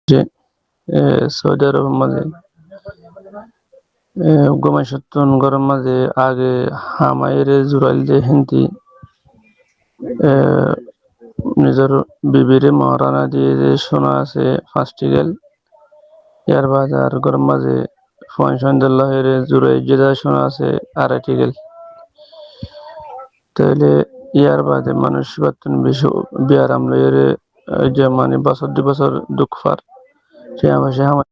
যে সৌদি আরবের মাঝে গমাইসত্তন গরম মাঝে আগে হামাইরে জুরাইল যে হিন্দি নিজের বিবিরে মহারানা দিয়ে যে শোনা আছে ফার্স্টিগেল ইয়ার বাজার গরম মাঝে ফয়সান্দাল্লাহের জুরাই যেটা শোনা আছে আড়াইটিগেল তাহলে ইয়ার বাদে মানুষ বাতন বেশি বিয়ারাম লইরে যে মানে বছর 2 বছর দুঃখ ফার সে আমার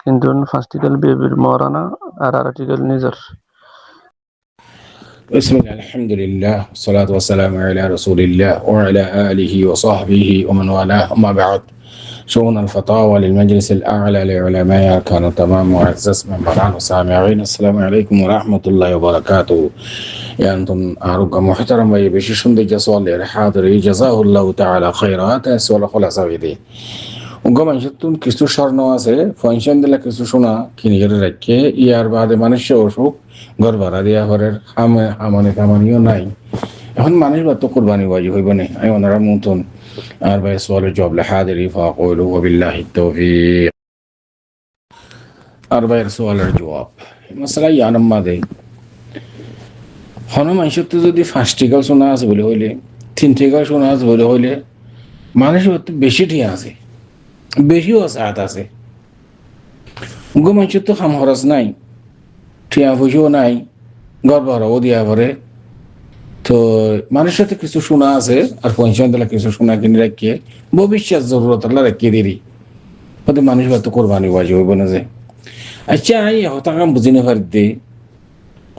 কিন্তু ফার্স্টিগেল বিবির মহারানা আর আড়াইটিগেল নিজের بسم الله الحمد لله والصلاة والسلام على رسول الله وعلى آله وصحبه ومن والاه أما بعد شؤون الفتاوى للمجلس الأعلى لعلماء أركان تمام معزز من بران وسامعين السلام عليكم ورحمة الله وبركاته يا أنتم أعرق محترم ويبششون دي جسوال للحاضر جزاه الله تعالى خيرات أسوال خلاصة بيدي وقام أنشطون كستو شرنو আছে ফয়সান দিলা কিছু শোনা কিনিয়ে রাখে ইয়ার বাদে মানুষে অসুখ ঘর ভাড়া দিয়া ঘরের হামানিও নাই এখন মানুষ বা তো কোরবানি ওয়াজিব হইব না আমি ওনারা মতন আর ভাই সোয়ালের জবাব হাদিরি ফাকুলু ওয়াবিল্লাহি তাওফীক আর ভাই সোয়ালের জবাব মাসালা ইয়ানাম মাদে হন মানুষের তো যদি ফার্স্টিকাল শোনা আছে বলে হইলে তিনটিকাল শোনা আছে বলে হইলে মানুষের বেশি ঠিক আছে বেশিও আছে গো মানুষের তো খাম খরচ নাই ঠিয়া পয়সাও নাই ঘর ভাড়াও দিয়া পরে তো মানুষের সাথে কিছু শোনা আছে আর পয়সা দিলে কিছু শোনা কিনে রাখিয়ে ভবিষ্যৎ জরুরত রাখিয়ে দিলি হয়তো মানুষ হয়তো কোরবানি বাজি হইব না যে আচ্ছা এই হতাকাম বুঝি না পারি দে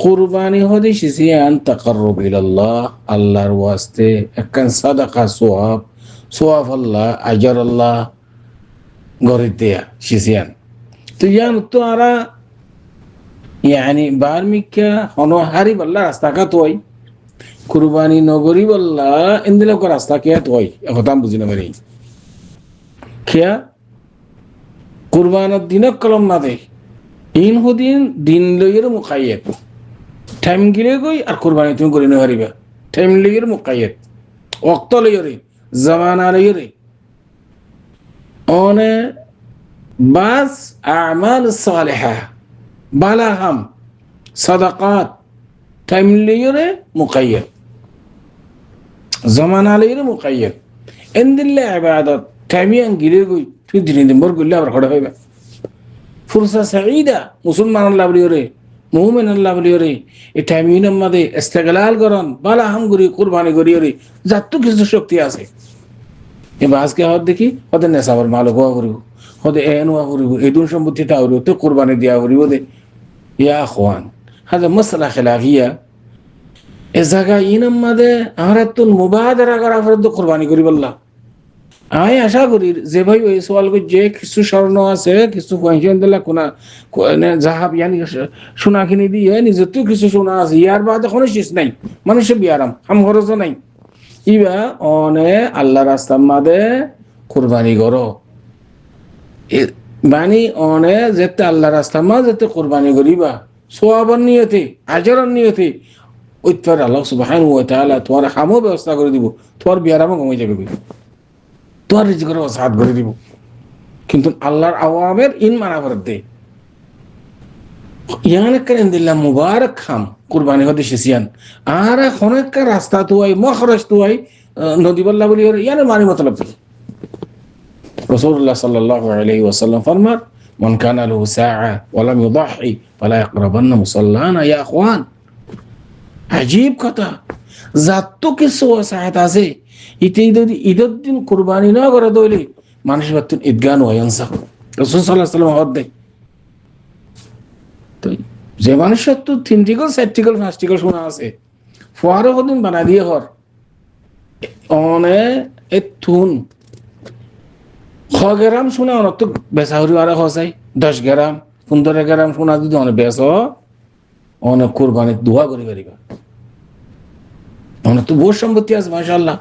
কোরবানি হদি শিশিয়ান তাকাররুব ইলাল্লাহ আল্লাহর ওয়াস্তে একখান সাদাকা সোয়াব আল্লাহ আজার আল্লাহ গড়ে দেয়া শিশিয়ান তো ইয়ান তো আরা يعني بارميكا هنو هاري بالله راستاكا توي قرباني نغري بالله اندلو كو راستاكا توي اختام بوزينا مري كيا قربان الدين كلام نادي ان هدين دين لير مقيد টাইম গিলে গই আর কুরবানি তুমি করি না হারিবা টাইম লইর মুকাইয়ত ওয়াক্ত লইরে জামানা লইরে অনে বাস আমাল সালিহা বালাহাম সাদাকাত টাইম লইরে মুকাইয়ত জামানা লইরে মুকাইয়ত এন্দিল্লা ইবাদত টাইমিয়ান গিলে গই তুই দিন বর গইলে আবার খড়া হইবা ফুরসা সাঈদা মুসলমান আল্লাহ বলিরে মুমিন আল্লাহ বলিরে এই টাইমিনের মধ্যে ইস্তেগলাল করন বালাহাম গুরি কুরবানি করিরে যত কিছু শক্তি আছে এবার আজকে হদ দেখি ওদের নেশাবার মালক হওয়া করিব ওদের এন হওয়া করিব এই দুন সম্পত্তিটা হইব তো কুরবানি দেওয়া করিব দে ইয়া আখওয়ান هذا مسألة خلافية إذا كان ينمده أهرتون مبادرة করা ফরদ কুরবানি করিব আল্লাহ আমি আশা করি যে ভাই ওই সওয়াল কো যে কিছু স্বর্ণ আছে কিছু পয়সা দিলা কোনা জাহাব ইয়ানি সোনা কিনে দিয়ে নিজের তো কিছু সোনা আছে ইয়ার বাদে কোনো শেষ নাই মানুষের বিয়ারাম হাম খরচ নাই ইবা অনে আল্লাহ রাস্তার মাঝে কুরবানি করো বানি অনে যেতে আল্লাহ রাস্তার মাঝে যেতে কুরবানি করিবা সওয়াবের নিয়তে আজরের নিয়তে উত্তর আল্লাহ সুবহানাহু ওয়া তাআলা তোমার হামও ব্যবস্থা করে দিব তোমার বিয়ারামও কমে যাবে তোর রিজিকের ওয়াসাত করে দিব কিন্তু আল্লাহর আওয়ামের ইন মানা করে দে ইয়ানে করেন দিল্লাহ মুবারক খাম কুরবানি হতে শিসিয়ান আর অনেকটা রাস্তা তো হয় মখরজ তো হয় নদী বল্লা বলি ইয়ানে মানি মতলব রাসূলুল্লাহ সাল্লাল্লাহু আলাইহি ওয়াসাল্লাম ফরমান মান কানা লাহু সাআ ওয়া লাম ইউদাহি ফালা ইয়াকরাবান্না মুসাল্লানা ইয়া আখওয়ান আজীব কথা যত কিছু ওয়াসাত আছে ইতে ঈদের দিন কুরবানি না করে দইলে মানুষের বাতুন ঈদগান ওয়ানসা রাসূল সাল্লাল্লাহু আলাইহি ওয়াসাল্লাম হদ দেয় তো যে মানুষের তো তিনটিকল চারটিকল পাঁচটিকল শোনা আছে ফোয়ারো কদিন বানা দিয়ে হর অনে এতুন 6 গ্রাম শোনা অন তো বেসাহরি আর হসাই 10 গ্রাম 15 গ্রাম শোনা যদি অনে বেস অনে কুরবানি দোয়া করি করিবা অনে তো বহু সম্পত্তি আছে মাশাআল্লাহ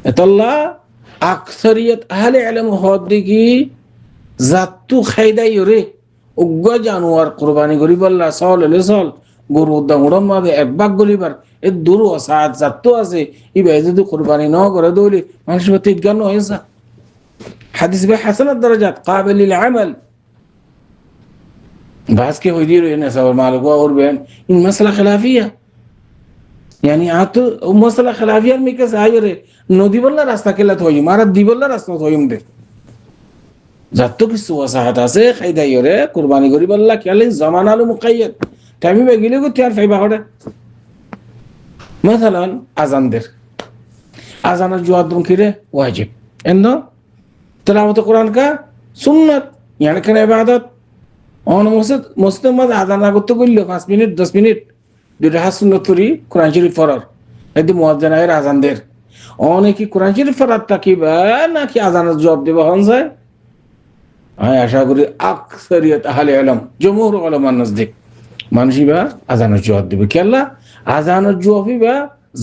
এতল্লা আকসারিয়ত আহলে ইলম হদ দেখি জাতু খাইদাই রে উগ্র জানোয়ার কুরবানি করিব আল্লাহ সল গরু দাঁড়ম মাঝে এক ভাগ গলিবার এ দূর সাত জাতু আছে এই ভাই যদি কুরবানি না করে দইলে মানুষের প্রতি ঈদগান হয়েছে হাদিস বে হাসানাত দরজাত কাবিল লিল আমাল বাস কে হইদি রইনা সবার মালক ওয়া করবেন ইন মাসলা খিলাফিয়া yani আতো মাসলা খিলাফিয়ার মিকে সাইরে নদী বল্লা রাস্তা কেলা থই মারা দি বল্লা রাস্তা থইম দে যত কিছু ওয়াসাহাত আছে খাইদাইরে কুরবানি করি বল্লা কেলে জামানাল মুকাইয়াদ টাইমি বেগিলে গো তিয়ার ফাইবা হড়ে مثلا আজানদের আজানের জবাব দুন কিরে ওয়াজিব এন্ড তেলাওয়াত কোরআন কা সুন্নাত yani কেন ইবাদত অন মুসলিম মাঝে আজান করতে কইলো 5 মিনিট 10 মিনিট দুইটা হাত সুন্নাত করি কোরআন শরীফ পড়ার এদি মুয়াজ্জিনের আজানদের অনেকে কোরআন শরীফ পড়ার তাকিবা নাকি আজানের জবাব দেব হন যায় আমি আশা করি আকসারিয়ত আহলে ইলম জমহুর উলামার নজদিক মানুষিবা আজানের জবাব দিবে কেলা আজানের জবাব দিবা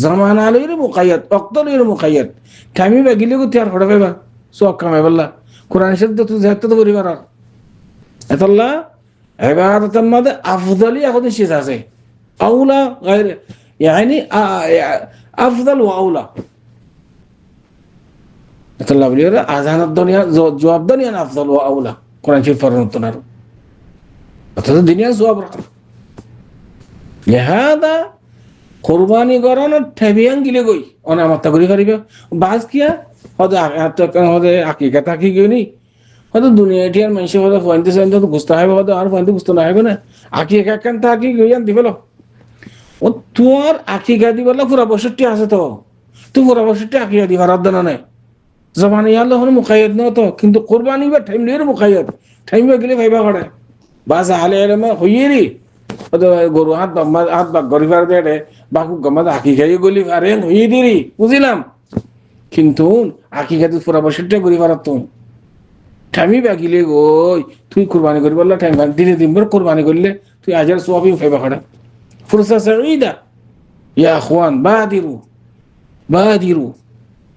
জামান আলীর মুকাইয়াদ অক্তলের মুকাইয়াদ কামি বাগিলে গো তিয়ার হড়বে বা সব কামে বললা কোরআন শরীফ তো যাতে তো পরিবার এতলা ইবাদতের মধ্যে আফদালি এখন শেষ আছে আউলা গায়র يعني افضل واولى এতলা বলিরা আজানের দুনিয়া জবাব দুনিয়া আফদাল ওয়া আউলা কোরআন শরীফ পড়ানো তো না অথচ দুনিয়া জবাব রাখা লিহাদা কুরবানি করানো ঠেবিয়ান গিলে গই অনামত করি পারিবে বাস কিয়া হদে আকিকা তাকি গনি হদে দুনিয়া টিয়ার মানুষ হদে ফাইন্দি সাইন্দি তো গুস্তা হবে হদে আর ফাইন্দি গুস্তা না হবে না আকিকা কান তাকি গইয়ান দিবেল ও তোর আকিকা দিবেল পুরা বছরটি আছে তো তুই পুরা বছরটি আকিকা দিবার আদনা নাই জবানে আল্লাহ হল মুকাইয়াদ ন তো কিন্তু কুরবানি বা টাইম লের মুকাইয়াদ টাইম গেলে ভাইবা করে বাস আলে এলমে হইয়েরি গরু হাত বাগ গরিবার দেড়ে বাকু গমাদ আকি খাই গলি আরে হইয়ে দিরি বুঝিলাম কিন্তু আকি খাতে পুরা বছরটা গরিবার তো টাইমই বাগিলে গই তুই কুরবানি করি বললা টাইম দিনে দিনবার কুরবানি করলে তুই আজার সোয়াবি ফাইবা করে ফুরসা সাঈদা ইয়া আখওয়ান বাদিরু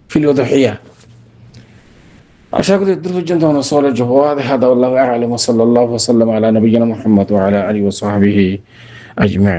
ফিল উদহিয়া আশা করি দূর পর্যন্ত আমরা সওয়ালের জবাব হাদা আল্লাহু আ'লাম ওয়া সাল্লাল্লাহু ওয়া সাল্লাম আলা নবিয়িনা মুহাম্মদ ওয়া আলা আলিহি ওয়া সাহবিহি আজমাইন।